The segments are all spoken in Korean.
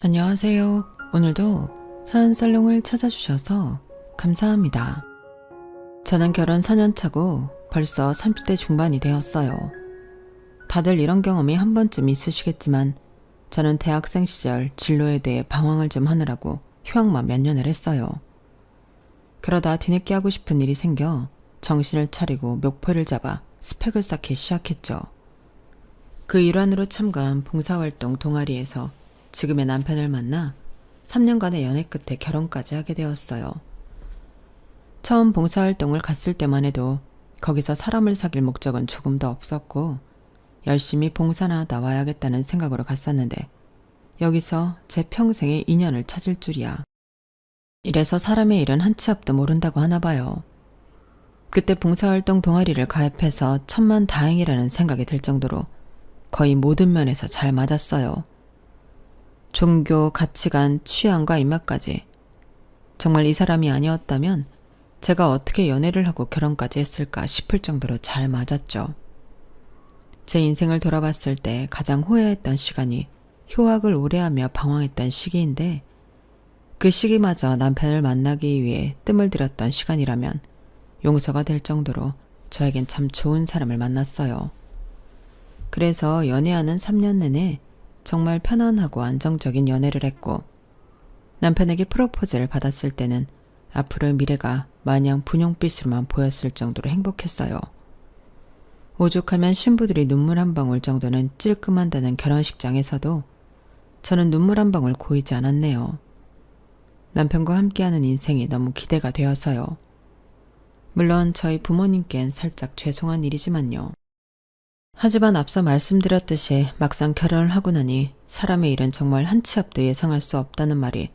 안녕하세요. 오늘도 사연살롱을 찾아주셔서 감사합니다. 저는 결혼 4년 차고 벌써 30대 중반이 되었어요. 다들 이런 경험이 한 번쯤 있으시겠지만 저는 대학생 시절 진로에 대해 방황을 좀 하느라고 휴학만 몇 년을 했어요. 그러다 뒤늦게 하고 싶은 일이 생겨 정신을 차리고 목표를 잡아 스펙을 쌓기 시작했죠. 그 일환으로 참가한 봉사활동 동아리에서 지금의 남편을 만나 3년간의 연애 끝에 결혼까지 하게 되었어요. 처음 봉사활동을 갔을 때만 해도 거기서 사람을 사귈 목적은 조금도 없었고 열심히 봉사나 나와야겠다는 생각으로 갔었는데 여기서 제 평생의 인연을 찾을 줄이야. 이래서 사람의 일은 한치 앞도 모른다고 하나 봐요. 그때 봉사활동 동아리를 가입해서 천만다행이라는 생각이 들 정도로 거의 모든 면에서 잘 맞았어요. 종교, 가치관, 취향과 입맛까지. 정말 이 사람이 아니었다면 제가 어떻게 연애를 하고 결혼까지 했을까 싶을 정도로 잘 맞았죠. 제 인생을 돌아봤을 때 가장 후회했던 시간이 휴학을 오래하며 방황했던 시기인데 그 시기마저 남편을 만나기 위해 뜸을 들였던 시간이라면 용서가 될 정도로 저에겐 참 좋은 사람을 만났어요. 그래서 연애하는 3년 내내 정말 편안하고 안정적인 연애를 했고 남편에게 프로포즈를 받았을 때는 앞으로의 미래가 마냥 분홍빛으로만 보였을 정도로 행복했어요. 오죽하면 신부들이 눈물 한 방울 정도는 찔끔한다는 결혼식장에서도 저는 눈물 한 방울 고이지 않았네요. 남편과 함께하는 인생이 너무 기대가 되어서요. 물론 저희 부모님께는 살짝 죄송한 일이지만요. 하지만 앞서 말씀드렸듯이 막상 결혼을 하고 나니 사람의 일은 정말 한치 앞도 예상할 수 없다는 말이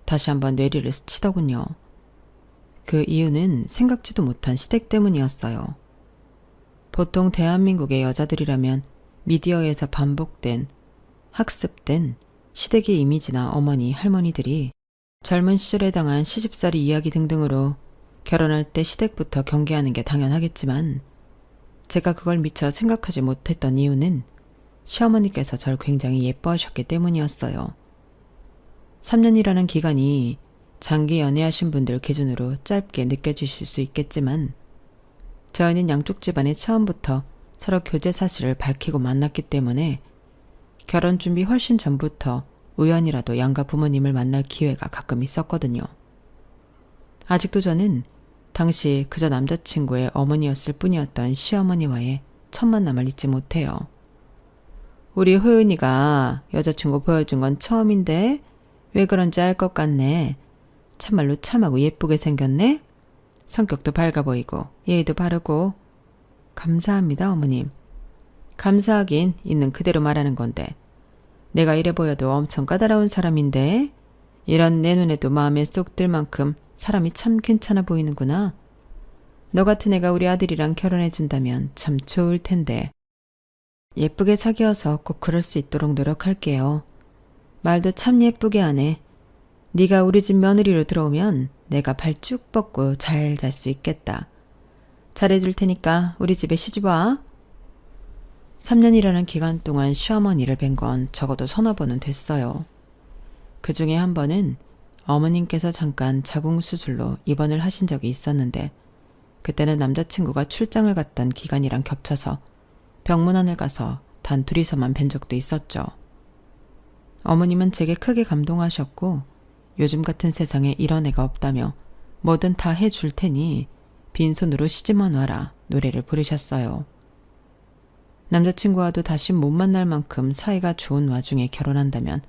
다시 한번 뇌리를 스치더군요. 그 이유는 생각지도 못한 시댁 때문이었어요. 보통 대한민국의 여자들이라면 미디어에서 반복된, 학습된 시댁의 이미지나 어머니, 할머니들이 젊은 시절에 당한 시집살이 이야기 등등으로 결혼할 때 시댁부터 경계하는 게 당연하겠지만 제가 그걸 미처 생각하지 못했던 이유는 시어머니께서 절 굉장히 예뻐하셨기 때문이었어요. 3년이라는 기간이 장기 연애하신 분들 기준으로 짧게 느껴지실 수 있겠지만 저희는 양쪽 집안이 처음부터 서로 교제 사실을 밝히고 만났기 때문에 결혼 준비 훨씬 전부터 우연이라도 양가 부모님을 만날 기회가 가끔 있었거든요. 아직도 저는 당시 그저 남자친구의 어머니였을 뿐이었던 시어머니와의 첫 만남을 잊지 못해요. 우리 호윤이가 여자친구 보여준 건 처음인데 왜 그런지 알 것 같네. 참말로 참하고 예쁘게 생겼네. 성격도 밝아 보이고 예의도 바르고. 감사합니다 어머님. 감사하긴 있는 그대로 말하는 건데 내가 이래 보여도 엄청 까다로운 사람인데 이런 내 눈에도 마음에 쏙 들 만큼 사람이 참 괜찮아 보이는구나. 너 같은 애가 우리 아들이랑 결혼해준다면 참 좋을 텐데. 예쁘게 사귀어서 꼭 그럴 수 있도록 노력할게요. 말도 참 예쁘게 하네. 네가 우리 집 며느리로 들어오면 내가 발 쭉 뻗고 잘 잘 수 있겠다. 잘해줄 테니까 우리 집에 시집 와. 3년이라는 기간 동안 시어머니를 뵌 건 적어도 서너 번은 됐어요. 그 중에 한 번은 어머님께서 잠깐 자궁수술로 입원을 하신 적이 있었는데 그때는 남자친구가 출장을 갔던 기간이랑 겹쳐서 병문안을 가서 단 둘이서만 뵌 적도 있었죠. 어머님은 제게 크게 감동하셨고 요즘 같은 세상에 이런 애가 없다며 뭐든 다 해줄 테니 빈손으로 시집만 와라 노래를 부르셨어요. 남자친구와도 다시 못 만날 만큼 사이가 좋은 와중에 결혼한다면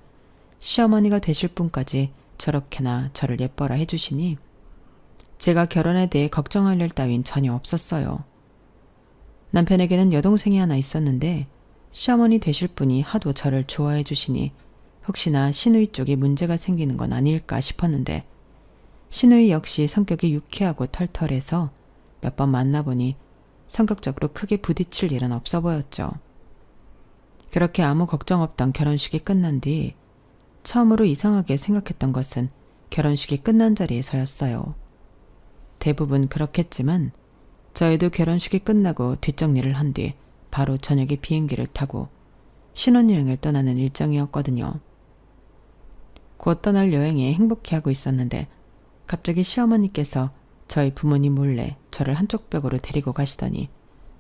시어머니가 되실 분까지 저렇게나 저를 예뻐라 해주시니 제가 결혼에 대해 걱정할 일 따윈 전혀 없었어요. 남편에게는 여동생이 하나 있었는데 시어머니 되실 분이 하도 저를 좋아해 주시니 혹시나 시누이 쪽에 문제가 생기는 건 아닐까 싶었는데 시누이 역시 성격이 유쾌하고 털털해서 몇 번 만나보니 성격적으로 크게 부딪힐 일은 없어 보였죠. 그렇게 아무 걱정 없던 결혼식이 끝난 뒤 처음으로 이상하게 생각했던 것은 결혼식이 끝난 자리에서였어요. 대부분 그렇겠지만 저희도 결혼식이 끝나고 뒷정리를 한 뒤 바로 저녁에 비행기를 타고 신혼여행을 떠나는 일정이었거든요. 곧 떠날 여행에 행복해하고 있었는데 갑자기 시어머니께서 저희 부모님 몰래 저를 한쪽 벽으로 데리고 가시더니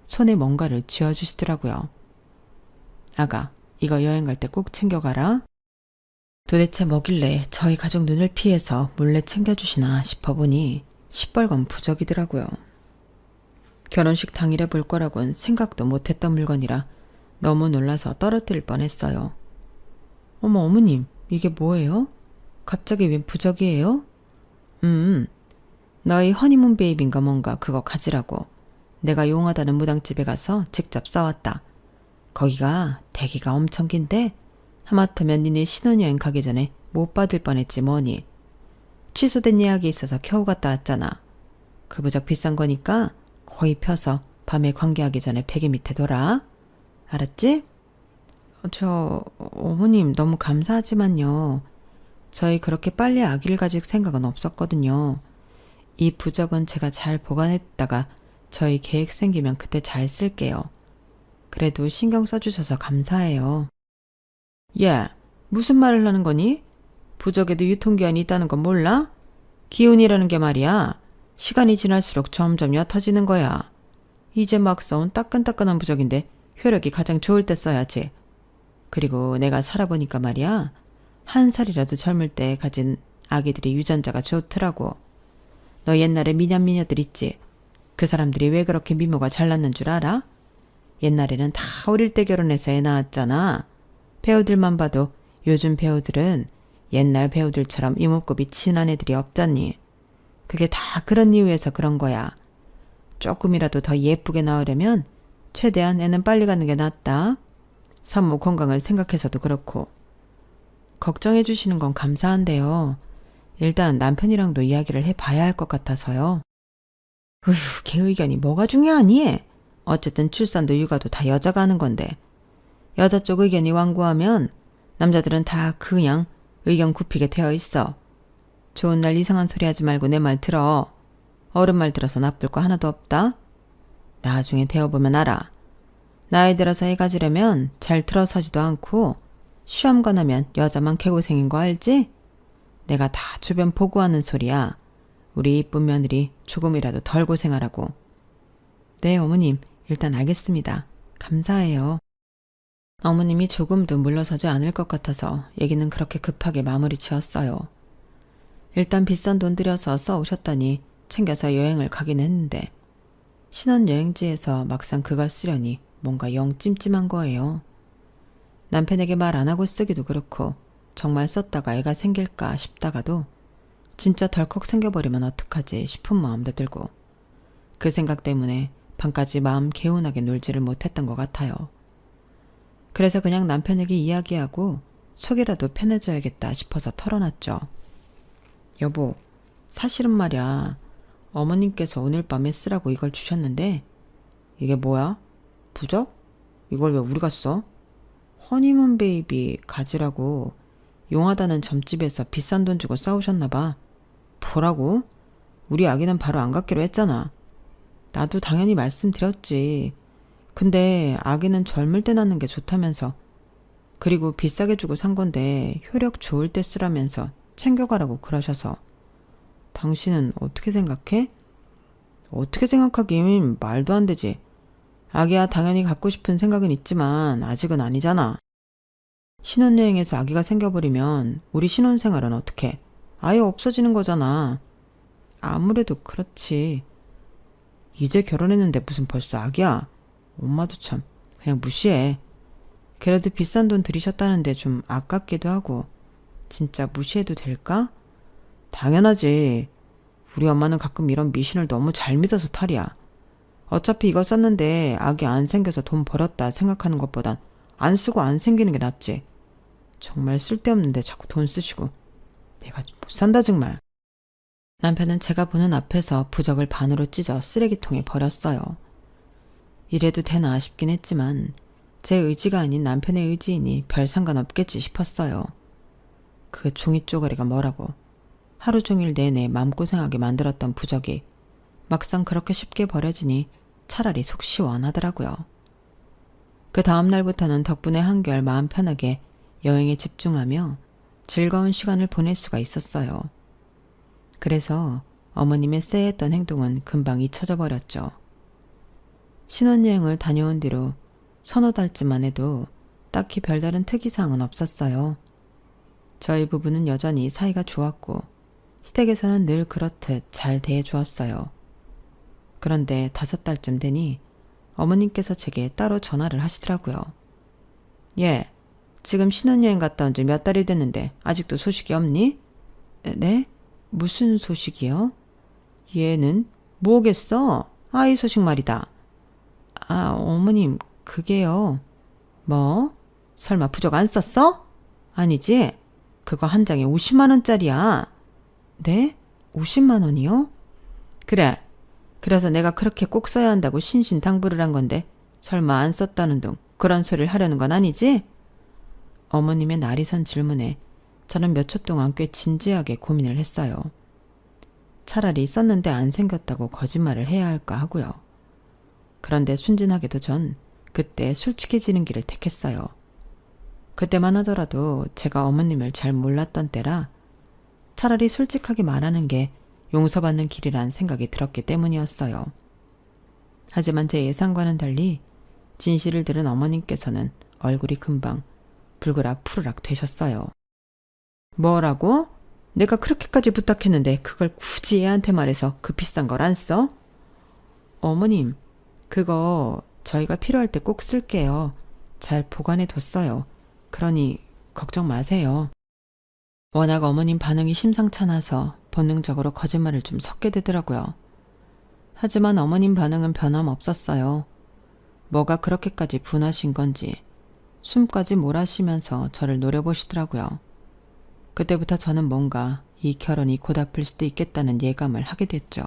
손에 뭔가를 쥐어주시더라고요. 아가, 이거 여행 갈 때 꼭 챙겨가라. 도대체 뭐길래 저희 가족 눈을 피해서 몰래 챙겨주시나 싶어보니 시뻘건 부적이더라고요. 결혼식 당일에 볼 거라곤 생각도 못했던 물건이라 너무 놀라서 떨어뜨릴 뻔했어요. 어머, 어머님, 이게 뭐예요? 갑자기 웬 부적이에요? 너희 허니문 베이비인가 뭔가 그거 가지라고. 내가 용하다는 무당집에 가서 직접 싸왔다. 거기가 대기가 엄청 긴데 하마터면 니네 신혼여행 가기 전에 못 받을 뻔했지 뭐니. 취소된 예약이 있어서 겨우 갔다 왔잖아. 그 부적 비싼 거니까 거의 펴서 밤에 관계하기 전에 베개 밑에 둬라. 알았지? 어머님 너무 감사하지만요. 저희 그렇게 빨리 아기를 가질 생각은 없었거든요. 이 부적은 제가 잘 보관했다가 저희 계획 생기면 그때 잘 쓸게요. 그래도 신경 써주셔서 감사해요. 야, 무슨 말을 하는 거니? 부적에도 유통기한이 있다는 건 몰라? 기운이라는 게 말이야. 시간이 지날수록 점점 옅어지는 거야. 이제 막 써온 따끈따끈한 부적인데 효력이 가장 좋을 때 써야지. 그리고 내가 살아보니까 말이야. 한 살이라도 젊을 때 가진 아기들이 유전자가 좋더라고. 너 옛날에 미녀들 있지? 그 사람들이 왜 그렇게 미모가 잘났는 줄 알아? 옛날에는 다 어릴 때 결혼해서 애 낳았잖아. 배우들만 봐도 요즘 배우들은 옛날 배우들처럼 이목구비 진한 애들이 없잖니. 그게 다 그런 이유에서 그런 거야. 조금이라도 더 예쁘게 나오려면 최대한 애는 빨리 가는 게 낫다. 산모 건강을 생각해서도 그렇고. 걱정해 주시는 건 감사한데요. 일단 남편이랑도 이야기를 해봐야 할 것 같아서요. 으휴, 걔 의견이 뭐가 중요하니? 어쨌든 출산도 육아도 다 여자가 하는 건데. 여자 쪽 의견이 완고하면 남자들은 다 그냥 의견 굽히게 되어 있어. 좋은 날 이상한 소리 하지 말고 내 말 들어. 어른 말 들어서 나쁠 거 하나도 없다. 나중에 되어보면 알아. 나이 들어서 애 가지려면 잘 들어서지도 않고 시험관 하면 여자만 개고생인 거 알지? 내가 다 주변 보고하는 소리야. 우리 이쁜 며느리 조금이라도 덜 고생하라고. 네, 어머님. 일단 알겠습니다. 감사해요. 어머님이 조금도 물러서지 않을 것 같아서 얘기는 그렇게 급하게 마무리 지었어요. 일단 비싼 돈 들여서 써오셨다니 챙겨서 여행을 가긴 했는데 신혼여행지에서 막상 그걸 쓰려니 뭔가 영 찜찜한 거예요. 남편에게 말 안 하고 쓰기도 그렇고 정말 썼다가 애가 생길까 싶다가도 진짜 덜컥 생겨버리면 어떡하지 싶은 마음도 들고 그 생각 때문에 밤까지 마음 개운하게 놀지를 못했던 것 같아요. 그래서 그냥 남편에게 이야기하고 속이라도 편해져야겠다 싶어서 털어놨죠. 여보, 사실은 말이야. 어머님께서 오늘 밤에 쓰라고 이걸 주셨는데 이게 뭐야? 부적? 이걸 왜 우리가 써? 허니문 베이비 가지라고 용하다는 점집에서 비싼 돈 주고 싸우셨나봐. 뭐라고? 우리 아기는 바로 안 갖기로 했잖아. 나도 당연히 말씀드렸지. 근데 아기는 젊을 때 낳는 게 좋다면서. 그리고 비싸게 주고 산 건데 효력 좋을 때 쓰라면서 챙겨가라고 그러셔서. 당신은 어떻게 생각해? 어떻게 생각하긴 말도 안 되지. 아기야 당연히 갖고 싶은 생각은 있지만 아직은 아니잖아. 신혼여행에서 아기가 생겨버리면 우리 신혼생활은 어떻게? 아예 없어지는 거잖아. 아무래도 그렇지. 이제 결혼했는데 무슨 벌써 아기야? 엄마도 참 그냥 무시해. 그래도 비싼 돈 들이셨다는데 좀 아깝기도 하고. 진짜 무시해도 될까? 당연하지. 우리 엄마는 가끔 이런 미신을 너무 잘 믿어서 탈이야. 어차피 이거 썼는데 아기 안 생겨서 돈 벌었다 생각하는 것보단 안 쓰고 안 생기는 게 낫지. 정말 쓸데없는데 자꾸 돈 쓰시고. 내가 못 산다 정말. 남편은 제가 보는 앞에서 부적을 반으로 찢어 쓰레기통에 버렸어요. 이래도 되나 싶긴 했지만 제 의지가 아닌 남편의 의지이니 별 상관없겠지 싶었어요. 그 종이 쪼가리가 뭐라고. 하루 종일 내내 마음고생하게 만들었던 부적이 막상 그렇게 쉽게 버려지니 차라리 속 시원하더라고요. 그 다음 날부터는 덕분에 한결 마음 편하게 여행에 집중하며 즐거운 시간을 보낼 수가 있었어요. 그래서 어머님의 쎄했던 행동은 금방 잊혀져 버렸죠. 신혼여행을 다녀온 뒤로 서너 달쯤만 해도 딱히 별다른 특이사항은 없었어요. 저희 부부는 여전히 사이가 좋았고 시댁에서는 늘 그렇듯 잘 대해주었어요. 그런데 5달쯤 되니 어머님께서 제게 따로 전화를 하시더라고요. 예, 지금 신혼여행 갔다 온 지 몇 달이 됐는데 아직도 소식이 없니? 네? 무슨 소식이요? 얘는 뭐겠어? 아이 소식 말이다. 아, 어머님, 그게요. 뭐? 설마 부적 안 썼어? 아니지? 그거 한 장에 50만 원짜리야. 네? 50만 원이요? 그래. 그래서 내가 그렇게 꼭 써야 한다고 신신당부를 한 건데 설마 안 썼다는 둥 그런 소리를 하려는 건 아니지? 어머님의 날이선 질문에 저는 몇 초 동안 꽤 진지하게 고민을 했어요. 차라리 썼는데 안 생겼다고 거짓말을 해야 할까 하고요. 그런데 순진하게도 전 그때 솔직해지는 길을 택했어요. 그때만 하더라도 제가 어머님을 잘 몰랐던 때라 차라리 솔직하게 말하는 게 용서받는 길이란 생각이 들었기 때문이었어요. 하지만 제 예상과는 달리 진실을 들은 어머님께서는 얼굴이 금방 불그락 푸르락 되셨어요. 뭐라고? 내가 그렇게까지 부탁했는데 그걸 굳이 애한테 말해서 그 비싼 걸 안 써? 어머님, 그거 저희가 필요할 때 꼭 쓸게요. 잘 보관해 뒀어요. 그러니 걱정 마세요. 워낙 어머님 반응이 심상찮아서 본능적으로 거짓말을 좀 섞게 되더라고요. 하지만 어머님 반응은 변함없었어요. 뭐가 그렇게까지 분하신 건지 숨까지 몰아쉬면서 저를 노려보시더라고요. 그때부터 저는 뭔가 이 결혼이 곧 아플 수도 있겠다는 예감을 하게 됐죠.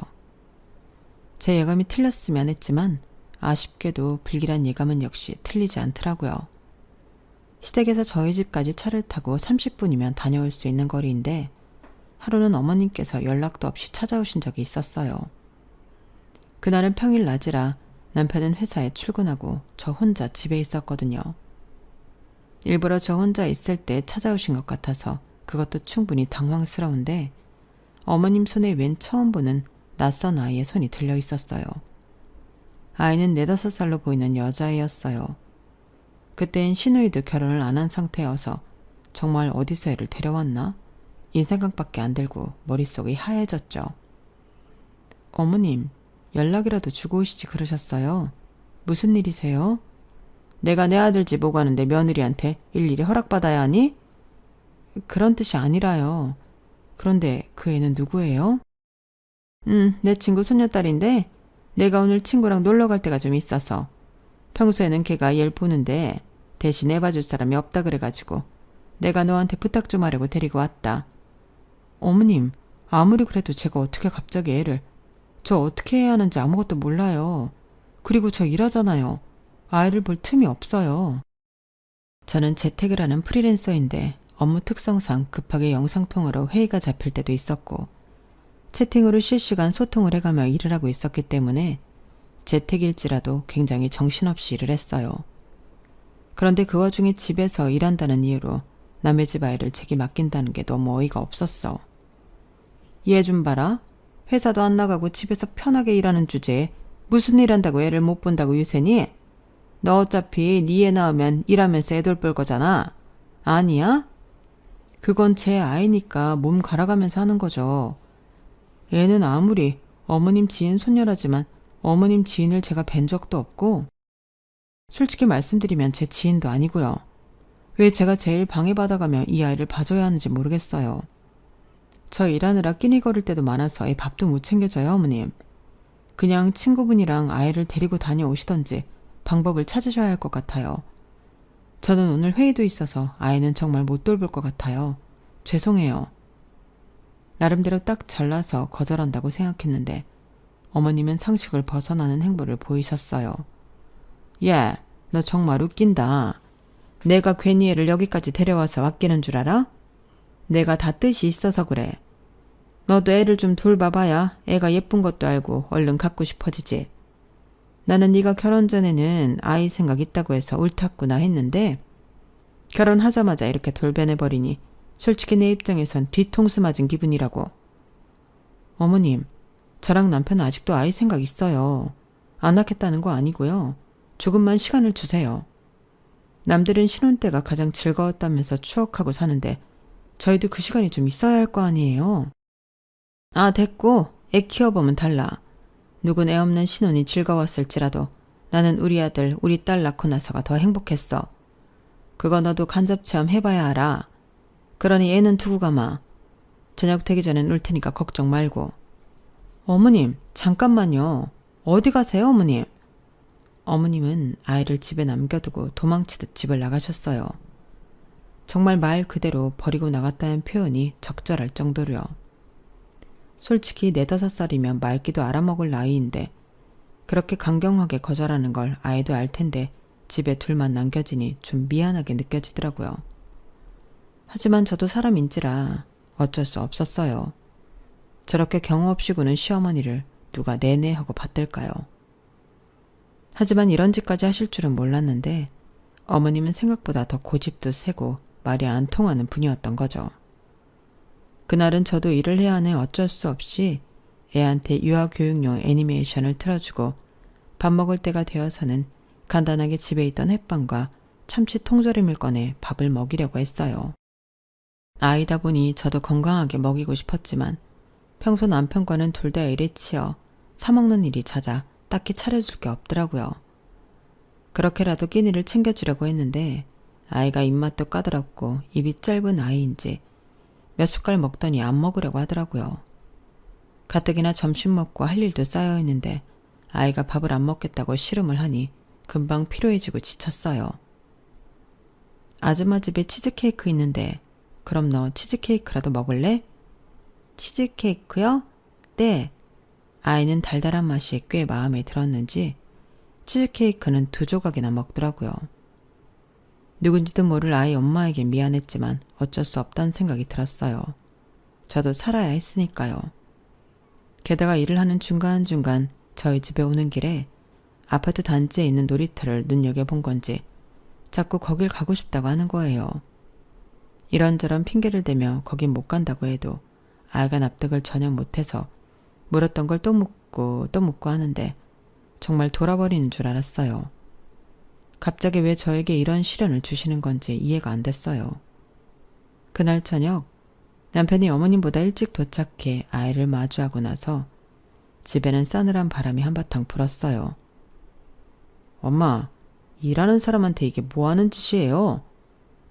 제 예감이 틀렸으면 했지만 아쉽게도 불길한 예감은 역시 틀리지 않더라고요. 시댁에서 저희 집까지 차를 타고 30분이면 다녀올 수 있는 거리인데 하루는 어머님께서 연락도 없이 찾아오신 적이 있었어요. 그날은 평일 낮이라 남편은 회사에 출근하고 저 혼자 집에 있었거든요. 일부러 저 혼자 있을 때 찾아오신 것 같아서 그것도 충분히 당황스러운데 어머님 손에 웬 처음 보는 낯선 아이의 손이 들려 있었어요. 아이는 4~5살로 보이는 여자애였어요. 그땐 시누이도 결혼을 안 한 상태여서 정말 어디서 애를 데려왔나? 이 생각밖에 안 들고 머릿속이 하얘졌죠. 어머님, 연락이라도 주고 오시지 그러셨어요. 무슨 일이세요? 내가 내 아들 집 오고 가는데 며느리한테 일일이 허락받아야 하니? 그런 뜻이 아니라요. 그런데 그 애는 누구예요? 내 친구 손녀딸인데 내가 오늘 친구랑 놀러 갈 때가 좀 있어서 평소에는 걔가 얘를 보는데 대신 애봐줄 사람이 없다 그래가지고 내가 너한테 부탁 좀 하려고 데리고 왔다. 어머님, 아무리 그래도 제가 어떻게 갑자기 애를 저 어떻게 해야 하는지 아무것도 몰라요. 그리고 저 일하잖아요. 아이를 볼 틈이 없어요. 저는 재택을 하는 프리랜서인데 업무 특성상 급하게 영상통화로 회의가 잡힐 때도 있었고 채팅으로 실시간 소통을 해가며 일을 하고 있었기 때문에 재택일지라도 굉장히 정신없이 일을 했어요. 그런데 그 와중에 집에서 일한다는 이유로 남의 집 아이를 제게 맡긴다는 게 너무 어이가 없었어. 얘 좀 봐라. 회사도 안 나가고 집에서 편하게 일하는 주제에 무슨 일 한다고 애를 못 본다고 유세니? 너 어차피 네 애 낳으면 일하면서 애 돌볼 거잖아. 아니야? 그건 제 아이니까 몸 갈아가면서 하는 거죠. 애는 아무리 어머님 지인 손녀라지만 어머님 지인을 제가 뵌 적도 없고 솔직히 말씀드리면 제 지인도 아니고요. 왜 제가 제일 방해받아가며 이 아이를 봐줘야 하는지 모르겠어요. 저 일하느라 끼니거릴 때도 많아서 애 밥도 못 챙겨줘요, 어머님. 그냥 친구분이랑 아이를 데리고 다녀오시던지 방법을 찾으셔야 할 것 같아요. 저는 오늘 회의도 있어서 아이는 정말 못 돌볼 것 같아요. 죄송해요. 나름대로 딱 잘라서 거절한다고 생각했는데 어머님은 상식을 벗어나는 행보를 보이셨어요. 야, 너 정말 웃긴다. 내가 괜히 애를 여기까지 데려와서 아끼는 줄 알아? 내가 다 뜻이 있어서 그래. 너도 애를 좀 돌봐봐야 애가 예쁜 것도 알고 얼른 갖고 싶어지지. 나는 네가 결혼 전에는 아이 생각 있다고 해서 옳았구나 했는데 결혼하자마자 이렇게 돌변해버리니 솔직히 내 입장에선 뒤통수 맞은 기분이라고. 어머님, 저랑 남편은 아직도 아이 생각 있어요. 안 낳겠다는 거 아니고요. 조금만 시간을 주세요. 남들은 신혼 때가 가장 즐거웠다면서 추억하고 사는데 저희도 그 시간이 좀 있어야 할 거 아니에요. 아, 됐고. 애 키워보면 달라. 누군 애 없는 신혼이 즐거웠을지라도 나는 우리 아들, 우리 딸 낳고 나서가 더 행복했어. 그거 너도 간접 체험 해봐야 알아. 그러니 애는 두고 가마. 저녁 되기 전엔 올 테니까 걱정 말고. 어머님, 잠깐만요. 어디 가세요, 어머님? 어머님은 아이를 집에 남겨두고 도망치듯 집을 나가셨어요. 정말 말 그대로 버리고 나갔다는 표현이 적절할 정도로요. 솔직히 4~5살이면 말귀도 알아먹을 나이인데 그렇게 강경하게 거절하는 걸 아이도 알 텐데 집에 둘만 남겨지니 좀 미안하게 느껴지더라고요. 하지만 저도 사람인지라 어쩔 수 없었어요. 저렇게 경우 없이 구는 시어머니를 누가 내내 하고 받들까요? 하지만 이런 짓까지 하실 줄은 몰랐는데 어머님은 생각보다 더 고집도 세고 말이 안 통하는 분이었던 거죠. 그날은 저도 일을 해야 하는 어쩔 수 없이 애한테 유아교육용 애니메이션을 틀어주고 밥 먹을 때가 되어서는 간단하게 집에 있던 햇반과 참치 통조림을 꺼내 밥을 먹이려고 했어요. 아이다 보니 저도 건강하게 먹이고 싶었지만 평소 남편과는 둘 다 일에 치여 사먹는 일이 잦아 딱히 차려줄 게 없더라고요. 그렇게라도 끼니를 챙겨주려고 했는데 아이가 입맛도 까다롭고 입이 짧은 아이인지 몇 숟갈 먹더니 안 먹으려고 하더라고요. 가뜩이나 점심 먹고 할 일도 쌓여 있는데 아이가 밥을 안 먹겠다고 씨름을 하니 금방 피로해지고 지쳤어요. 아줌마 집에 치즈케이크 있는데 그럼 너 치즈케이크라도 먹을래? 치즈케이크요? 네. 아이는 달달한 맛이 꽤 마음에 들었는지 치즈케이크는 2조각이나 먹더라고요. 누군지도 모를 아이 엄마에게 미안했지만 어쩔 수 없다는 생각이 들었어요. 저도 살아야 했으니까요. 게다가 일을 하는 중간중간 저희 집에 오는 길에 아파트 단지에 있는 놀이터를 눈여겨본 건지 자꾸 거길 가고 싶다고 하는 거예요. 이런저런 핑계를 대며 거긴 못 간다고 해도 아이가 납득을 전혀 못해서 물었던 걸 또 묻고 하는데 정말 돌아버리는 줄 알았어요. 갑자기 왜 저에게 이런 시련을 주시는 건지 이해가 안 됐어요. 그날 저녁 남편이 어머님보다 일찍 도착해 아이를 마주하고 나서 집에는 싸늘한 바람이 한바탕 불었어요. 엄마, 일하는 사람한테 이게 뭐 하는 짓이에요?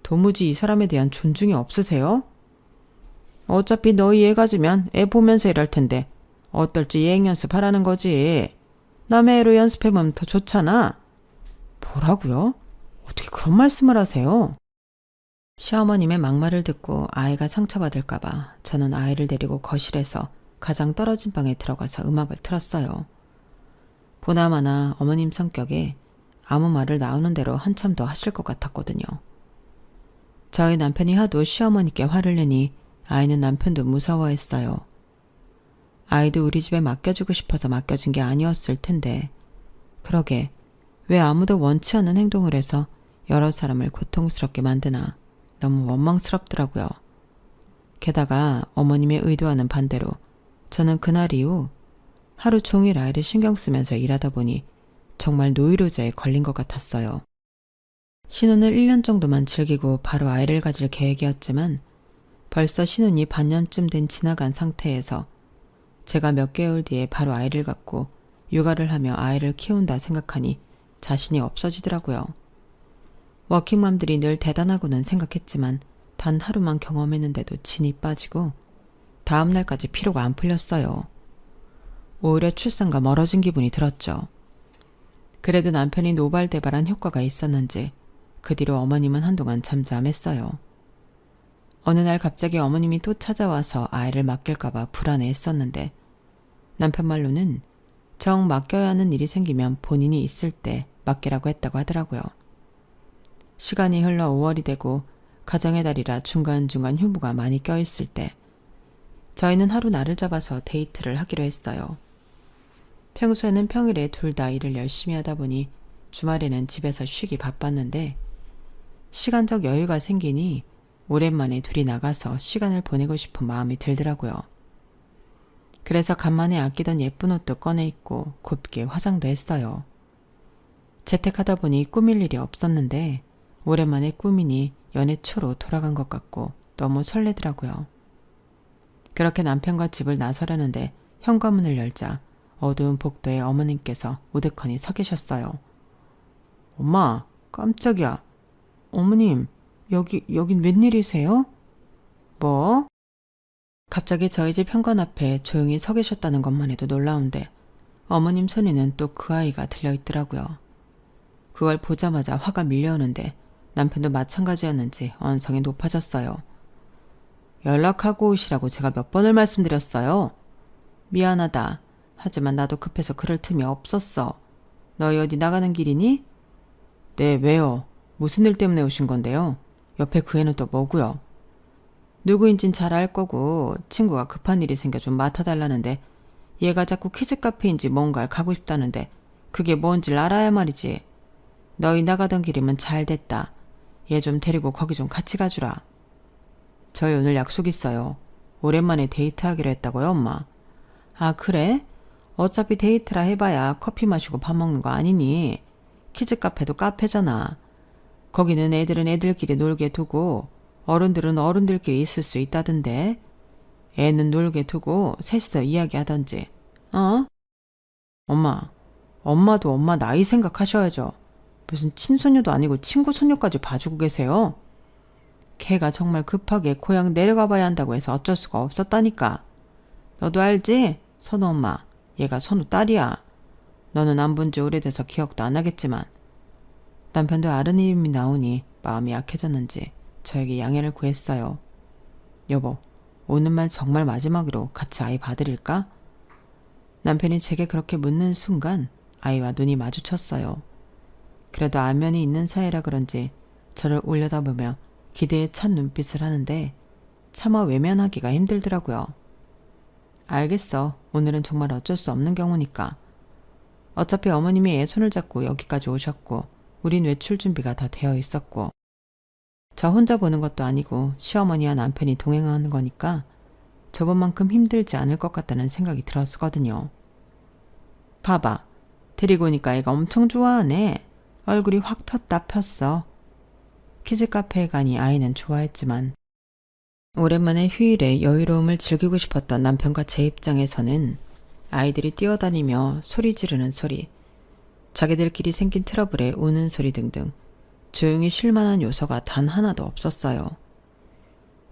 도무지 이 사람에 대한 존중이 없으세요? 어차피 너희 애 가지면 애 보면서 일할 텐데 어떨지 예행 연습하라는 거지. 남의 애로 연습해보면 더 좋잖아. 뭐라고요? 어떻게 그런 말씀을 하세요? 시어머님의 막말을 듣고 아이가 상처받을까봐 저는 아이를 데리고 거실에서 가장 떨어진 방에 들어가서 음악을 틀었어요. 보나마나 어머님 성격에 아무 말을 나오는 대로 한참 더 하실 것 같았거든요. 저희 남편이 하도 시어머니께 화를 내니 아이는 남편도 무서워했어요. 아이도 우리 집에 맡겨주고 싶어서 맡겨진 게 아니었을 텐데 그러게 왜 아무도 원치 않는 행동을 해서 여러 사람을 고통스럽게 만드나 너무 원망스럽더라고요. 게다가 어머님의 의도와는 반대로 저는 그날 이후 하루 종일 아이를 신경 쓰면서 일하다 보니 정말 노이로제에 걸린 것 같았어요. 신혼을 1년 정도만 즐기고 바로 아이를 가질 계획이었지만 벌써 신혼이 반년쯤 된 지나간 상태에서 제가 몇 개월 뒤에 바로 아이를 갖고 육아를 하며 아이를 키운다 생각하니 자신이 없어지더라고요. 워킹맘들이 늘 대단하고는 생각했지만 단 하루만 경험했는데도 진이 빠지고 다음 날까지 피로가 안 풀렸어요. 오히려 출산과 멀어진 기분이 들었죠. 그래도 남편이 노발대발한 효과가 있었는지 그 뒤로 어머님은 한동안 잠잠했어요. 어느 날 갑자기 어머님이 또 찾아와서 아이를 맡길까봐 불안해했었는데 남편 말로는 정 맡겨야 하는 일이 생기면 본인이 있을 때 맡기라고 했다고 하더라고요. 시간이 흘러 5월이 되고 가정의 달이라 중간중간 휴무가 많이 껴있을 때 저희는 하루 날을 잡아서 데이트를 하기로 했어요. 평소에는 평일에 둘 다 일을 열심히 하다 보니 주말에는 집에서 쉬기 바빴는데 시간적 여유가 생기니 오랜만에 둘이 나가서 시간을 보내고 싶은 마음이 들더라고요. 그래서 간만에 아끼던 예쁜 옷도 꺼내 입고 곱게 화장도 했어요. 재택하다 보니 꾸밀 일이 없었는데 오랜만에 꾸미니 연애 초로 돌아간 것 같고 너무 설레더라고요. 그렇게 남편과 집을 나서려는데 현관문을 열자 어두운 복도에 어머님께서 우두커니 서 계셨어요. 엄마, 깜짝이야. 어머님, 여긴 웬일이세요? 뭐? 갑자기 저희 집 현관 앞에 조용히 서 계셨다는 것만 해도 놀라운데 어머님 손에는 또 그 아이가 들려있더라고요. 그걸 보자마자 화가 밀려오는데 남편도 마찬가지였는지 언성이 높아졌어요. 연락하고 오시라고 제가 몇 번을 말씀드렸어요. 미안하다. 하지만 나도 급해서 그럴 틈이 없었어. 너희 어디 나가는 길이니? 네, 왜요? 무슨 일 때문에 오신 건데요? 옆에 그 애는 또 뭐고요? 누구인진 잘 알 거고 친구가 급한 일이 생겨 좀 맡아달라는데 얘가 자꾸 키즈 카페인지 뭔가를 가고 싶다는데 그게 뭔지를 알아야 말이지. 너희 나가던 길이면 잘 됐다. 얘 좀 데리고 거기 좀 같이 가주라. 저희 오늘 약속 있어요. 오랜만에 데이트하기로 했다고요, 엄마. 아, 그래? 어차피 데이트라 해봐야 커피 마시고 밥 먹는 거 아니니? 키즈 카페도 카페잖아. 거기는 애들은 애들끼리 놀게 두고 어른들은 어른들끼리 있을 수 있다던데. 애는 놀게 두고 셋이서 이야기하던지. 어? 엄마도 엄마 나이 생각하셔야죠. 무슨 친손녀도 아니고 친구 손녀까지 봐주고 계세요. 걔가 정말 급하게 고향 내려가 봐야 한다고 해서 어쩔 수가 없었다니까. 너도 알지? 선우 엄마. 얘가 선우 딸이야. 너는 안 본 지 오래돼서 기억도 안 하겠지만. 남편도 아른 이름이 나오니 마음이 약해졌는지 저에게 양해를 구했어요. 여보, 오는 말 정말 마지막으로 같이 아이 봐드릴까? 남편이 제게 그렇게 묻는 순간 아이와 눈이 마주쳤어요. 그래도 안면이 있는 사이라 그런지 저를 올려다보며 기대에 찬 눈빛을 하는데 차마 외면하기가 힘들더라고요. 알겠어. 오늘은 정말 어쩔 수 없는 경우니까. 어차피 어머님이 애 손을 잡고 여기까지 오셨고 우린 외출 준비가 다 되어 있었고 저 혼자 보는 것도 아니고 시어머니와 남편이 동행하는 거니까 저번만큼 힘들지 않을 것 같다는 생각이 들었거든요. 봐봐. 데리고 오니까 애가 엄청 좋아하네. 얼굴이 확 폈다 폈어. 키즈 카페에 가니 아이는 좋아했지만 오랜만에 휴일에 여유로움을 즐기고 싶었던 남편과 제 입장에서는 아이들이 뛰어다니며 소리 지르는 소리, 자기들끼리 생긴 트러블에 우는 소리 등등 조용히 쉴 만한 요소가 단 하나도 없었어요.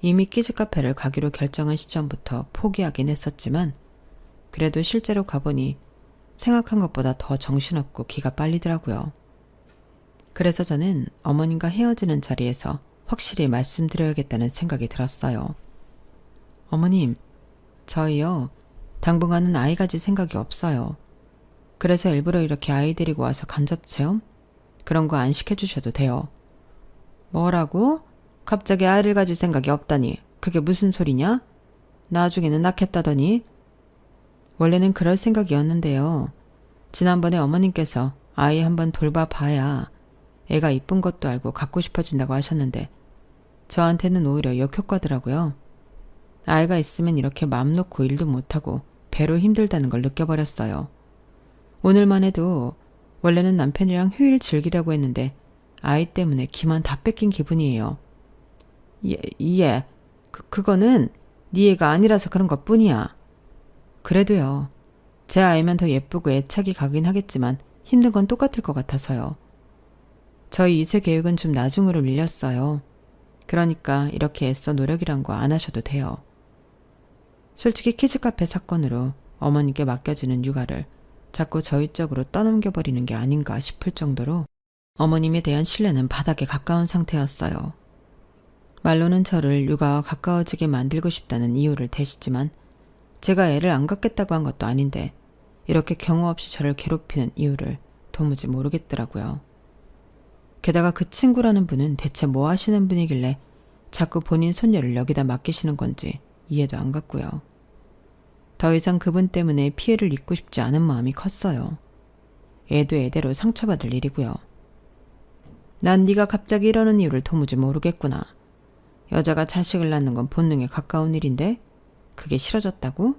이미 키즈 카페를 가기로 결정한 시점부터 포기하긴 했었지만 그래도 실제로 가보니 생각한 것보다 더 정신없고 기가 빨리더라고요. 그래서 저는 어머님과 헤어지는 자리에서 확실히 말씀드려야겠다는 생각이 들었어요. 어머님, 저희요. 당분간은 아이 가질 생각이 없어요. 그래서 일부러 이렇게 아이 데리고 와서 간접체험? 그런 거 안 시켜주셔도 돼요. 뭐라고? 갑자기 아이를 가질 생각이 없다니. 그게 무슨 소리냐? 나중에는 낳겠다더니. 원래는 그럴 생각이었는데요. 지난번에 어머님께서 아이 한번 돌봐봐야 애가 이쁜 것도 알고 갖고 싶어진다고 하셨는데 저한테는 오히려 역효과더라고요. 아이가 있으면 이렇게 마음 놓고 일도 못하고 배로 힘들다는 걸 느껴버렸어요. 오늘만 해도 원래는 남편이랑 휴일 즐기려고 했는데 아이 때문에 기만 다 뺏긴 기분이에요. 예. 그거는 네 애가 아니라서 그런 것뿐이야. 그래도요. 제 아이면 더 예쁘고 애착이 가긴 하겠지만 힘든 건 똑같을 것 같아서요. 저희 2세 계획은 좀 나중으로 밀렸어요. 그러니까 이렇게 애써 노력이란 거 안 하셔도 돼요. 솔직히 키즈카페 사건으로 어머님께 맡겨지는 육아를 자꾸 저희 쪽으로 떠넘겨버리는 게 아닌가 싶을 정도로 어머님에 대한 신뢰는 바닥에 가까운 상태였어요. 말로는 저를 육아와 가까워지게 만들고 싶다는 이유를 대시지만 제가 애를 안 갖겠다고 한 것도 아닌데 이렇게 경우 없이 저를 괴롭히는 이유를 도무지 모르겠더라고요. 게다가 그 친구라는 분은 대체 뭐 하시는 분이길래 자꾸 본인 손녀를 여기다 맡기시는 건지 이해도 안 갔고요. 더 이상 그분 때문에 피해를 입고 싶지 않은 마음이 컸어요. 애도 애대로 상처받을 일이고요. 난 네가 갑자기 이러는 이유를 도무지 모르겠구나. 여자가 자식을 낳는 건 본능에 가까운 일인데 그게 싫어졌다고?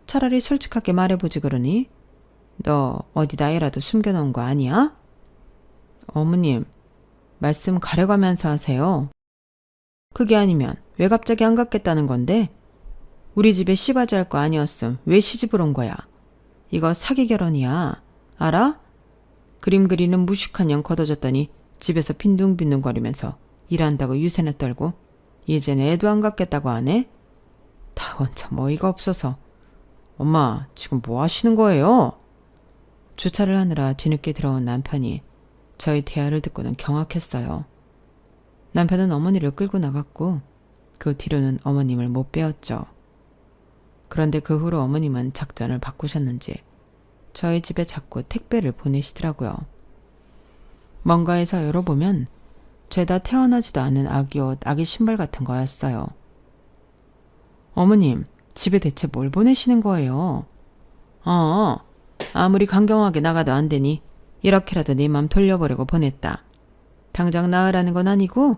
차라리 솔직하게 말해보지 그러니? 너 어디다 애라도 숨겨놓은 거 아니야? 어머님, 말씀 가려가면서 하세요. 그게 아니면 왜 갑자기 안 갖겠다는 건데? 우리 집에 씨바지 할 거 아니었음 왜 시집을 온 거야? 이거 사기 결혼이야. 알아? 그림 그리는 무식한 년 걷어졌더니 집에서 빈둥빈둥거리면서 일한다고 유세나 떨고 이젠 애도 안 갖겠다고 하네? 다 원참 어이가 없어서. 엄마, 지금 뭐 하시는 거예요? 주차를 하느라 뒤늦게 들어온 남편이 저희 대화를 듣고는 경악했어요. 남편은 어머니를 끌고 나갔고 그 뒤로는 어머님을 못 빼었죠. 그런데 그 후로 어머님은 작전을 바꾸셨는지 저희 집에 자꾸 택배를 보내시더라고요. 뭔가에서 열어보면 죄다 태어나지도 않은 아기 옷, 아기 신발 같은 거였어요. 어머님, 집에 대체 뭘 보내시는 거예요? 아무리 강경하게 나가도 안 되니 이렇게라도 네 맘 돌려보려고 보냈다. 당장 낳으라는 건 아니고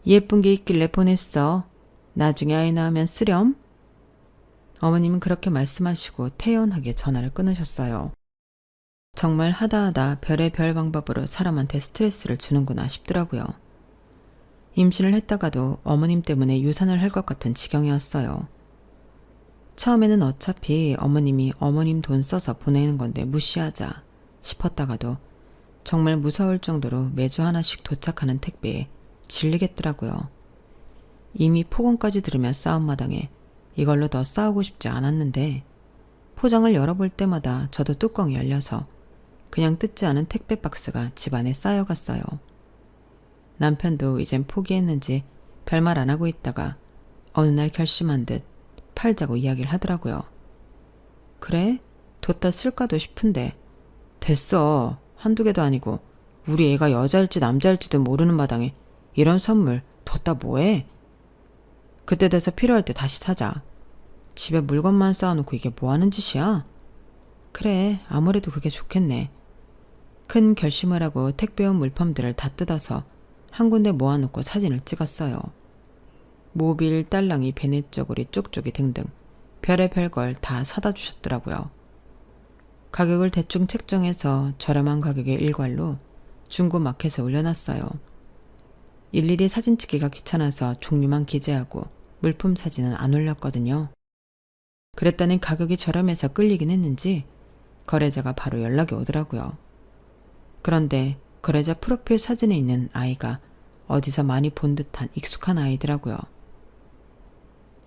예쁜 게 있길래 보냈어. 나중에 아이 낳으면 쓰렴. 어머님은 그렇게 말씀하시고 태연하게 전화를 끊으셨어요. 정말 하다하다 별의별 방법으로 사람한테 스트레스를 주는구나 싶더라고요. 임신을 했다가도 어머님 때문에 유산을 할 것 같은 지경이었어요. 처음에는 어차피 어머님이 어머님 돈 써서 보내는 건데 무시하자 싶었다가도 정말 무서울 정도로 매주 하나씩 도착하는 택배에 질리겠더라고요. 이미 폭언까지 들으며 싸움 마당에 이걸로 더 싸우고 싶지 않았는데 포장을 열어볼 때마다 저도 뚜껑이 열려서 그냥 뜯지 않은 택배 박스가 집안에 쌓여갔어요. 남편도 이젠 포기했는지 별말 안 하고 있다가 어느 날 결심한 듯 팔자고 이야기를 하더라고요. 그래? 뒀다 쓸까도 싶은데 됐어. 한두 개도 아니고 우리 애가 여자일지 남자일지도 모르는 마당에 이런 선물 뒀다 뭐해? 그때 돼서 필요할 때 다시 사자. 집에 물건만 쌓아놓고 이게 뭐하는 짓이야? 그래, 아무래도 그게 좋겠네. 큰 결심을 하고 택배 온 물품들을 다 뜯어서 한 군데 모아놓고 사진을 찍었어요. 모빌, 딸랑이, 베네저고리, 쪽쪽이 등등 별의별 걸 다 사다 주셨더라고요. 가격을 대충 책정해서 저렴한 가격의 일괄로 중고 마켓에 올려놨어요. 일일이 사진 찍기가 귀찮아서 종류만 기재하고 물품 사진은 안 올렸거든요. 그랬더니 가격이 저렴해서 끌리긴 했는지 거래자가 바로 연락이 오더라고요. 그런데 거래자 프로필 사진에 있는 아이가 어디서 많이 본 듯한 익숙한 아이더라고요.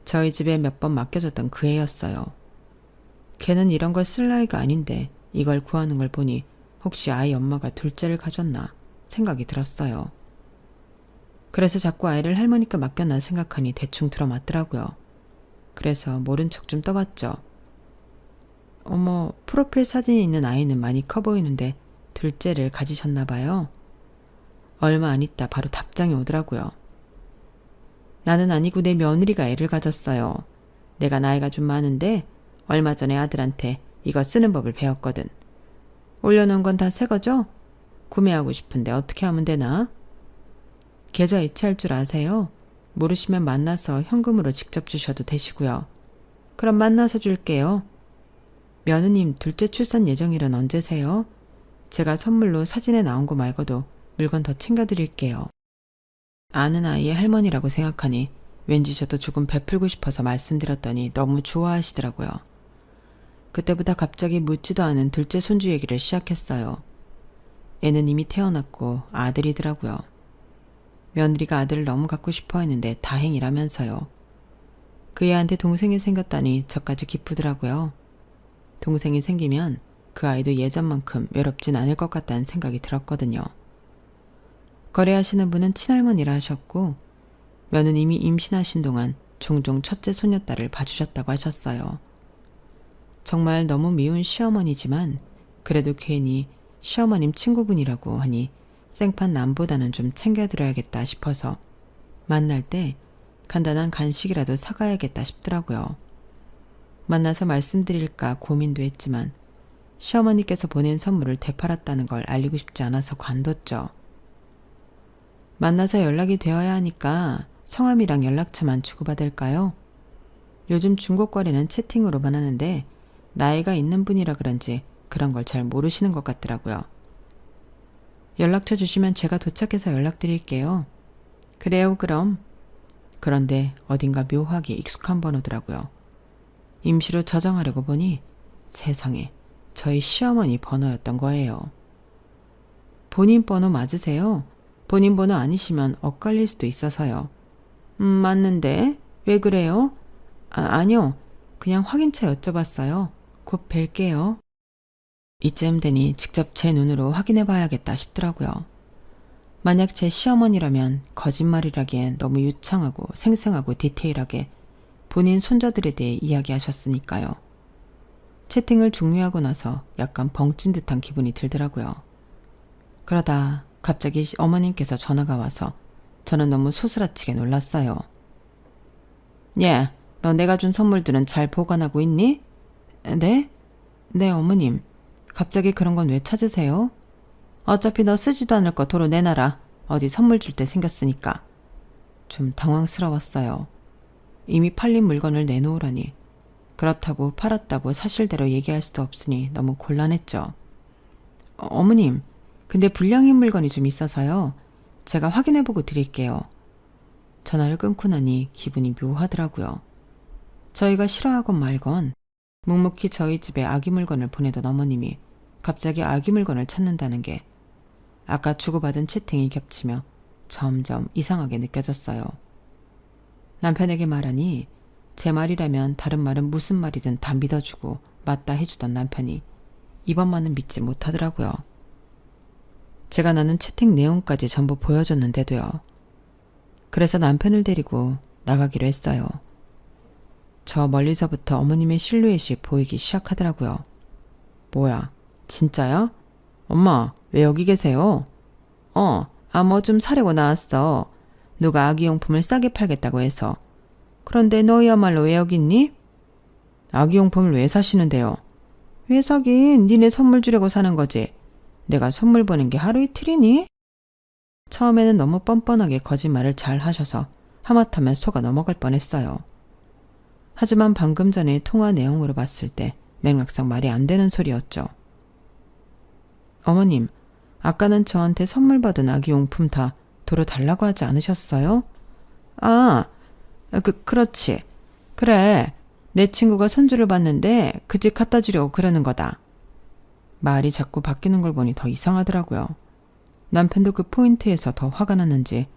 저희 집에 몇 번 맡겨줬던 그 애였어요. 걔는 이런 걸 쓸 나이가 아닌데 이걸 구하는 걸 보니 혹시 아이 엄마가 둘째를 가졌나 생각이 들었어요. 그래서 자꾸 아이를 할머니께 맡겼나 생각하니 대충 들어맞더라고요. 그래서 모른 척 좀 떠봤죠. 어머, 프로필 사진에 있는 아이는 많이 커 보이는데 둘째를 가지셨나 봐요. 얼마 안 있다 바로 답장이 오더라고요. 나는 아니고 내 며느리가 애를 가졌어요. 내가 나이가 좀 많은데 얼마 전에 아들한테 이거 쓰는 법을 배웠거든. 올려놓은 건 다 새 거죠? 구매하고 싶은데 어떻게 하면 되나? 계좌 이체할 줄 아세요? 모르시면 만나서 현금으로 직접 주셔도 되시고요. 그럼 만나서 줄게요. 며느님 둘째 출산 예정일은 언제세요? 제가 선물로 사진에 나온 거 말고도 물건 더 챙겨드릴게요. 아는 아이의 할머니라고 생각하니 왠지 저도 조금 베풀고 싶어서 말씀드렸더니 너무 좋아하시더라고요. 그때부터 갑자기 묻지도 않은 둘째 손주 얘기를 시작했어요. 애는 이미 태어났고 아들이더라고요. 며느리가 아들을 너무 갖고 싶어 했는데 다행이라면서요. 그 애한테 동생이 생겼다니 저까지 기쁘더라고요. 동생이 생기면 그 아이도 예전만큼 외롭진 않을 것 같다는 생각이 들었거든요. 거래하시는 분은 친할머니라 하셨고 며느님이 임신하신 동안 종종 첫째 손녀딸을 봐주셨다고 하셨어요. 정말 너무 미운 시어머니지만 그래도 괜히 시어머님 친구분이라고 하니 생판 남보다는 좀 챙겨드려야겠다 싶어서 만날 때 간단한 간식이라도 사가야겠다 싶더라고요. 만나서 말씀드릴까 고민도 했지만 시어머니께서 보낸 선물을 되팔았다는 걸 알리고 싶지 않아서 관뒀죠. 만나서 연락이 되어야 하니까 성함이랑 연락처만 주고받을까요? 요즘 중국거래는 채팅으로만 하는데 나이가 있는 분이라 그런지 그런 걸 잘 모르시는 것 같더라고요. 연락처 주시면 제가 도착해서 연락드릴게요. 그래요, 그럼. 그런데 어딘가 묘하게 익숙한 번호더라고요. 임시로 저장하려고 보니 세상에 저희 시어머니 번호였던 거예요. 본인 번호 맞으세요? 본인 번호 아니시면 엇갈릴 수도 있어서요. 맞는데 왜 그래요? 아니요. 그냥 확인차 여쭤봤어요. 곧 뵐게요. 이쯤 되니 직접 제 눈으로 확인해 봐야겠다 싶더라고요. 만약 제 시어머니라면 거짓말이라기엔 너무 유창하고 생생하고 디테일하게 본인 손자들에 대해 이야기하셨으니까요. 채팅을 종료하고 나서 약간 벙찐 듯한 기분이 들더라고요. 그러다 갑자기 어머님께서 전화가 와서 저는 너무 소스라치게 놀랐어요. 예, 너 내가 준 선물들은 잘 보관하고 있니? 네? 네, 어머님. 갑자기 그런 건 왜 찾으세요? 어차피 너 쓰지도 않을 거 도로 내놔라. 어디 선물 줄 때 생겼으니까. 좀 당황스러웠어요. 이미 팔린 물건을 내놓으라니. 그렇다고 팔았다고 사실대로 얘기할 수도 없으니 너무 곤란했죠. 어머님, 근데 불량인 물건이 좀 있어서요. 제가 확인해보고 드릴게요. 전화를 끊고 나니 기분이 묘하더라고요. 저희가 싫어하건 말건 묵묵히 저희 집에 아기 물건을 보내던 어머님이 갑자기 아기 물건을 찾는다는 게 아까 주고받은 채팅이 겹치며 점점 이상하게 느껴졌어요. 남편에게 말하니 제 말이라면 다른 말은 무슨 말이든 다 믿어주고 맞다 해주던 남편이 이번만은 믿지 못하더라고요. 제가 나눈 채팅 내용까지 전부 보여줬는데도요. 그래서 남편을 데리고 나가기로 했어요. 저 멀리서부터 어머님의 실루엣이 보이기 시작하더라고요. 뭐야, 진짜야? 엄마, 왜 여기 계세요? 뭐 좀 사려고 나왔어. 누가 아기용품을 싸게 팔겠다고 해서. 그런데 너희야말로 왜 여기 있니? 아기용품을 왜 사시는데요? 왜 사긴 니네 선물 주려고 사는 거지. 내가 선물 보낸 게 하루 이틀이니? 처음에는 너무 뻔뻔하게 거짓말을 잘 하셔서 하마터면 속아 넘어갈 뻔했어요. 하지만 방금 전에 통화 내용으로 봤을 때 맥락상 말이 안 되는 소리였죠. 어머님, 아까는 저한테 선물 받은 아기용품 다 도로 달라고 하지 않으셨어요? 그렇지. 그래, 내 친구가 손주를 봤는데 그 집 갖다 주려고 그러는 거다. 말이 자꾸 바뀌는 걸 보니 더 이상하더라고요. 남편도 그 포인트에서 더 화가 났는지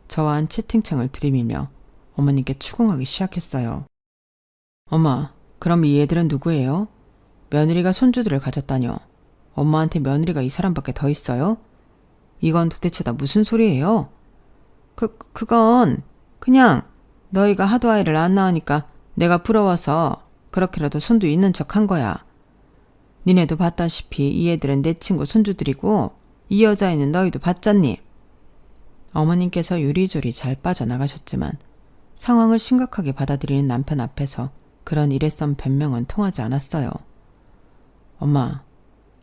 저와 한 채팅창을 들이밀며 어머님께 추궁하기 시작했어요. 엄마, 그럼 이 애들은 누구예요? 며느리가 손주들을 가졌다뇨. 엄마한테 며느리가 이 사람밖에 더 있어요? 이건 도대체 다 무슨 소리예요? 그건 그냥 너희가 하도 아이를 안 낳으니까 내가 부러워서 그렇게라도 손도 있는 척 한 거야. 니네도 봤다시피 이 애들은 내 친구 손주들이고 이 여자애는 너희도 봤잖니. 어머님께서 요리조리 잘 빠져나가셨지만 상황을 심각하게 받아들이는 남편 앞에서 그런 일회성 변명은 통하지 않았어요. 엄마,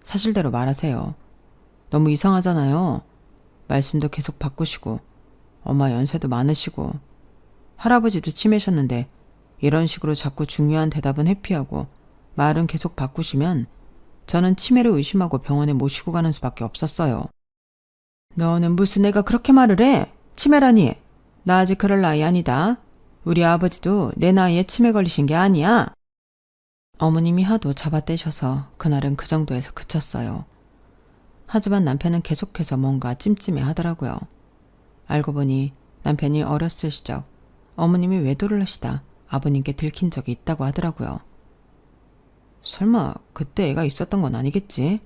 사실대로 말하세요. 너무 이상하잖아요. 말씀도 계속 바꾸시고 엄마 연세도 많으시고 할아버지도 치매셨는데 이런 식으로 자꾸 중요한 대답은 회피하고 말은 계속 바꾸시면 저는 치매를 의심하고 병원에 모시고 가는 수밖에 없었어요. 너는 무슨 애가 그렇게 말을 해? 치매라니. 나 아직 그럴 나이 아니다. 우리 아버지도 내 나이에 치매 걸리신 게 아니야. 어머님이 하도 잡아떼셔서 그날은 그 정도에서 그쳤어요. 하지만 남편은 계속해서 뭔가 찜찜해 하더라고요. 알고 보니 남편이 어렸을 시절 어머님이 외도를 하시다 아버님께 들킨 적이 있다고 하더라고요. 설마 그때 애가 있었던 건 아니겠지?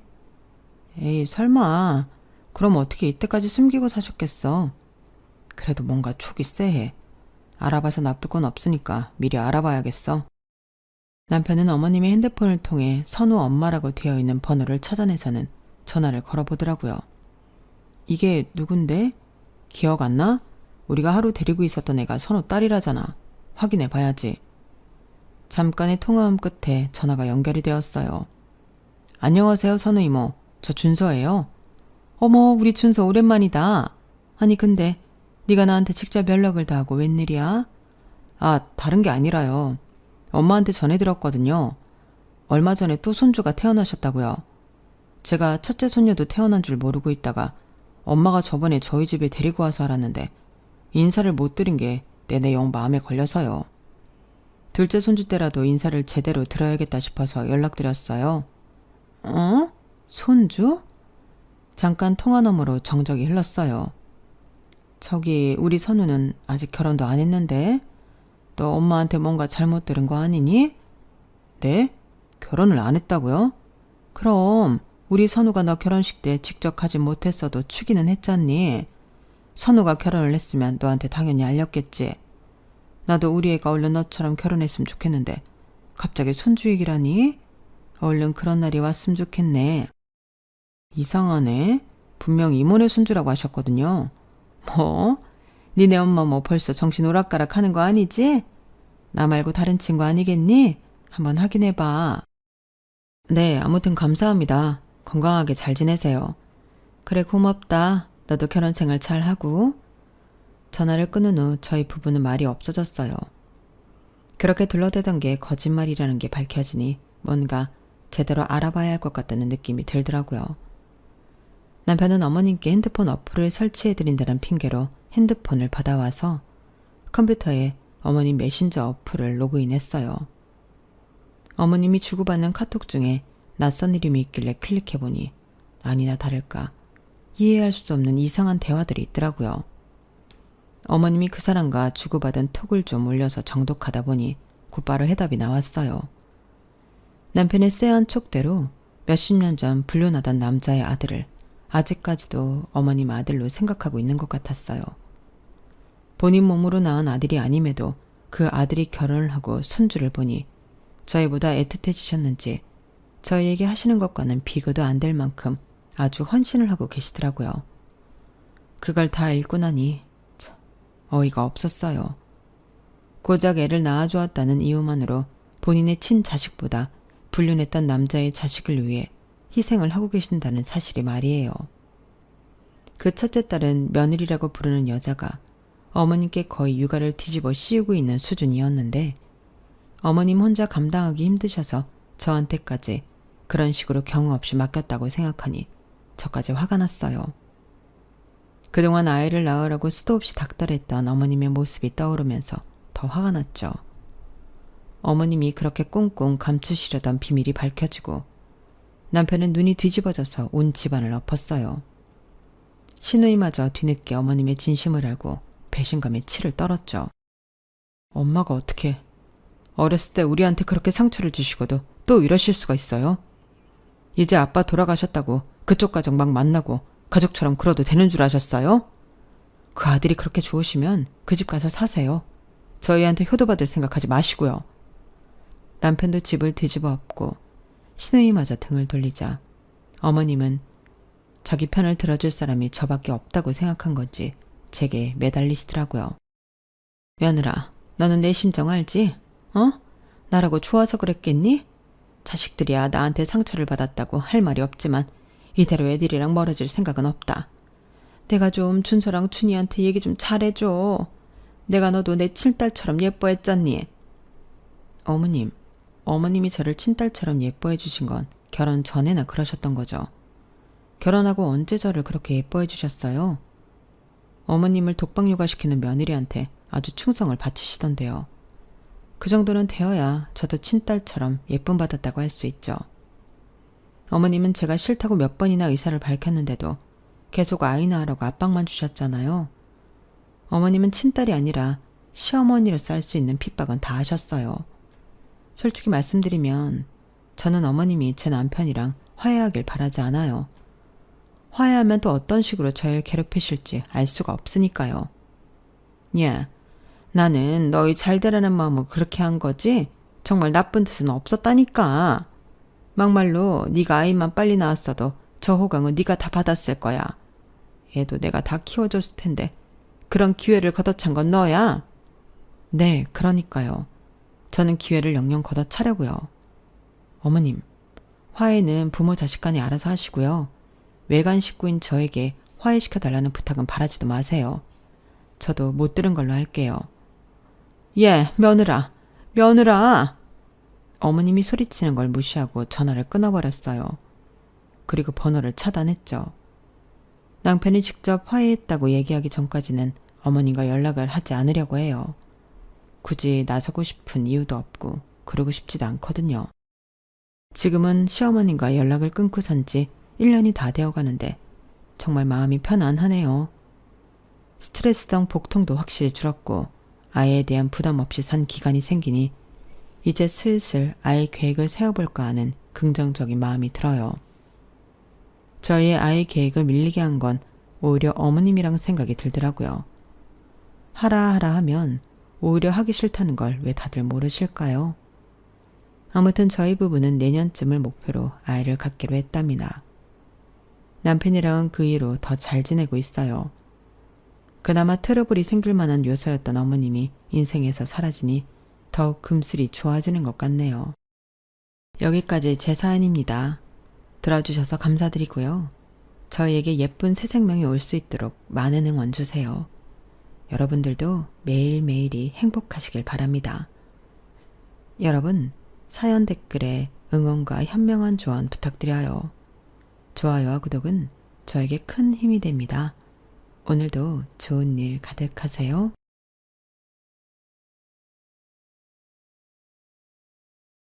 에이, 설마. 그럼 어떻게 이때까지 숨기고 사셨겠어? 그래도 뭔가 촉이 쎄해. 알아봐서 나쁠 건 없으니까 미리 알아봐야겠어. 남편은 어머님의 핸드폰을 통해 선우 엄마라고 되어 있는 번호를 찾아내서는 전화를 걸어보더라고요. 이게 누군데? 기억 안 나? 우리가 하루 데리고 있었던 애가 선우 딸이라잖아. 확인해 봐야지. 잠깐의 통화음 끝에 전화가 연결이 되었어요. 안녕하세요, 선우 이모. 저 준서예요. 어머, 우리 준서 오랜만이다. 아니 근데 네가 나한테 직접 연락을 다 하고 웬일이야? 아, 다른 게 아니라요. 엄마한테 전해드렸거든요. 얼마 전에 또 손주가 태어나셨다고요. 제가 첫째 손녀도 태어난 줄 모르고 있다가 엄마가 저번에 저희 집에 데리고 와서 알았는데 인사를 못 드린 게 내내 영 마음에 걸려서요. 둘째 손주 때라도 인사를 제대로 드려야겠다 싶어서 연락드렸어요. 어? 손주? 잠깐 통화 너머로 정적이 흘렀어요. 저기 우리 선우는 아직 결혼도 안 했는데 너 엄마한테 뭔가 잘못 들은 거 아니니? 네? 결혼을 안 했다고요? 그럼 우리 선우가 너 결혼식 때 직접 가지 못했어도 추기는 했잖니. 선우가 결혼을 했으면 너한테 당연히 알렸겠지. 나도 우리 애가 얼른 너처럼 결혼했으면 좋겠는데 갑자기 손주 얘기라니? 얼른 그런 날이 왔으면 좋겠네. 이상하네. 분명 이모네 손주라고 하셨거든요. 뭐? 니네 엄마 뭐 벌써 정신 오락가락 하는 거 아니지? 나 말고 다른 친구 아니겠니? 한번 확인해봐. 네, 아무튼 감사합니다. 건강하게 잘 지내세요. 그래, 고맙다. 너도 결혼 생활 잘하고. 전화를 끊은 후 저희 부부는 말이 없어졌어요. 그렇게 둘러대던 게 거짓말이라는 게 밝혀지니 뭔가 제대로 알아봐야 할 것 같다는 느낌이 들더라고요. 남편은 어머님께 핸드폰 어플을 설치해드린다는 핑계로 핸드폰을 받아와서 컴퓨터에 어머님 메신저 어플을 로그인했어요. 어머님이 주고받는 카톡 중에 낯선 이름이 있길래 클릭해보니 아니나 다를까 이해할 수 없는 이상한 대화들이 있더라고요. 어머님이 그 사람과 주고받은 톡을 좀 올려서 정독하다 보니 곧바로 해답이 나왔어요. 남편의 쎄한 촉대로 몇십 년 전 불륜하던 남자의 아들을 아직까지도 어머님 아들로 생각하고 있는 것 같았어요. 본인 몸으로 낳은 아들이 아님에도 그 아들이 결혼을 하고 손주를 보니 저희보다 애틋해지셨는지 저희에게 하시는 것과는 비교도 안 될 만큼 아주 헌신을 하고 계시더라고요. 그걸 다 읽고 나니 참 어이가 없었어요. 고작 애를 낳아주었다는 이유만으로 본인의 친자식보다 불륜했던 남자의 자식을 위해 희생을 하고 계신다는 사실이 말이에요. 그 첫째 딸은 며느리라고 부르는 여자가 어머님께 거의 육아를 뒤집어 씌우고 있는 수준이었는데 어머님 혼자 감당하기 힘드셔서 저한테까지 그런 식으로 경우 없이 맡겼다고 생각하니 저까지 화가 났어요. 그동안 아이를 낳으라고 수도 없이 닥달했던 어머님의 모습이 떠오르면서 더 화가 났죠. 어머님이 그렇게 꽁꽁 감추시려던 비밀이 밝혀지고 남편은 눈이 뒤집어져서 온 집안을 엎었어요. 시누이마저 뒤늦게 어머님의 진심을 알고 배신감에 치를 떨었죠. 엄마가 어떻게 어렸을 때 우리한테 그렇게 상처를 주시고도 또 이러실 수가 있어요? 이제 아빠 돌아가셨다고 그쪽 가족 막 만나고 가족처럼 그러도 되는 줄 아셨어요? 그 아들이 그렇게 좋으시면 그 집 가서 사세요. 저희한테 효도받을 생각하지 마시고요. 남편도 집을 뒤집어 엎고 시누이마저 등을 돌리자 어머님은 자기 편을 들어줄 사람이 저밖에 없다고 생각한 건지 제게 매달리시더라고요. 며느라, 너는 내 심정 알지? 어? 나라고 좋아서 그랬겠니? 자식들이야 나한테 상처를 받았다고 할 말이 없지만 이대로 애들이랑 멀어질 생각은 없다. 내가 좀 준서랑 춘희한테 얘기 좀 잘해줘. 내가 너도 내 친딸처럼 예뻐했잖니. 어머님이 저를 친딸처럼 예뻐해 주신 건 결혼 전에나 그러셨던 거죠. 결혼하고 언제 저를 그렇게 예뻐해 주셨어요? 어머님을 독박 육아시키는 며느리한테 아주 충성을 바치시던데요. 그 정도는 되어야 저도 친딸처럼 예쁨 받았다고 할 수 있죠. 어머님은 제가 싫다고 몇 번이나 의사를 밝혔는데도 계속 아이 낳으라고 압박만 주셨잖아요. 어머님은 친딸이 아니라 시어머니로서 할 수 있는 핍박은 다 하셨어요. 솔직히 말씀드리면 저는 어머님이 제 남편이랑 화해하길 바라지 않아요. 화해하면 또 어떤 식으로 저를 괴롭히실지 알 수가 없으니까요. 야, 나는 너희 잘되라는 마음으로 그렇게 한 거지 정말 나쁜 뜻은 없었다니까. 막말로 네가 아이만 빨리 낳았어도 저 호강은 네가 다 받았을 거야. 애도 내가 다 키워줬을 텐데 그런 기회를 걷어찬 건 너야. 네, 그러니까요. 저는 기회를 영영 걷어차려고요. 어머님, 화해는 부모 자식 간이 알아서 하시고요. 외간 식구인 저에게 화해시켜달라는 부탁은 바라지도 마세요. 저도 못 들은 걸로 할게요. 예, 며느라, 며느라! 어머님이 소리치는 걸 무시하고 전화를 끊어버렸어요. 그리고 번호를 차단했죠. 남편이 직접 화해했다고 얘기하기 전까지는 어머님과 연락을 하지 않으려고 해요. 굳이 나서고 싶은 이유도 없고 그러고 싶지도 않거든요. 지금은 시어머님과 연락을 끊고 산 지 1년이 다 되어 가는데 정말 마음이 편안하네요. 스트레스성 복통도 확실히 줄었고 아이에 대한 부담 없이 산 기간이 생기니 이제 슬슬 아이 계획을 세워볼까 하는 긍정적인 마음이 들어요. 저희의 아이 계획을 밀리게 한 건 오히려 어머님이랑 생각이 들더라고요. 하라 하면 오히려 하기 싫다는 걸 왜 다들 모르실까요? 아무튼 저희 부부는 내년쯤을 목표로 아이를 갖기로 했답니다. 남편이랑은 그 이후로 더 잘 지내고 있어요. 그나마 트러블이 생길 만한 요소였던 어머님이 인생에서 사라지니 더욱 금슬이 좋아지는 것 같네요. 여기까지 제 사연입니다. 들어주셔서 감사드리고요. 저희에게 예쁜 새 생명이 올 수 있도록 많은 응원 주세요. 여러분들도 매일매일이 행복하시길 바랍니다. 여러분, 사연 댓글에 응원과 현명한 조언 부탁드려요. 좋아요와 구독은 저에게 큰 힘이 됩니다. 오늘도 좋은 일 가득하세요.